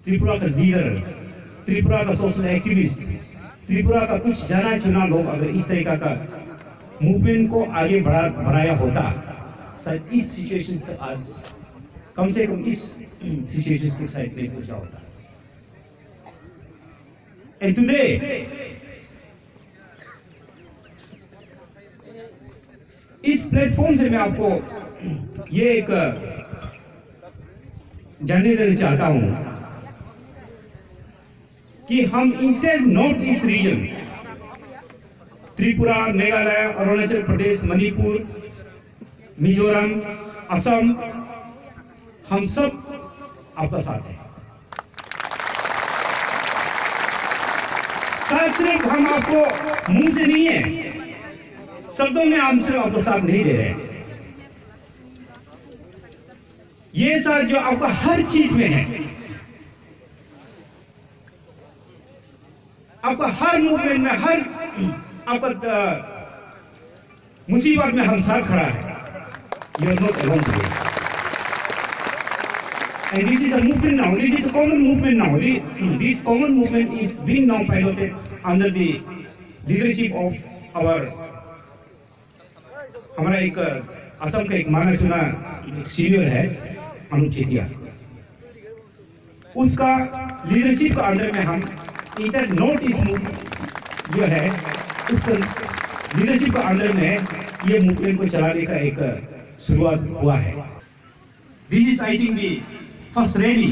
त्रिपुरा का लीडर, त्रिपुरा का social activist, Tripura का कुछ जाना चुना लोग अगर इस तरीका का मूवमेंट को आगे बढ़ाया होता, शायद इस सिचुएशन तक आज कम से कम इस सिचुएशन के साइड में पहुंचा होता। एंड टुडे इस प्लेटफॉर्म से मैं आपको ये एक जानने देना चाहता हूं कि हम entire north east region, Tripura, Meghalaya, Arunachal Pradesh, Manipur, Mizoram, Assam, हम सब आपका साथ हैं। शायद सिर्फ हम आपको मुंह से नहीं है, शब्दों में हम सिर्फ आपको साथ नहीं दे रहे हैं, ये साथ जो आपका हर चीज में है, आपका हर मूवमेंट में, हर आपका मुसीबत में हम साथ खड़ा है। You are not alone today. And this is a movement now. This is a common movement now. This common movement is being now piloted under the leadership of हमारा एक असम का एक माना चुना सीनियर है अनुप चेतिया, उसका लीडरशिप का अंडर में हम इंटर नॉर्थ ईस्ट जो है उसका लीडरशिप का अंडर में ये मूवमेंट को चलाने का एक शुरुआत हुआ है। This is I think the first rally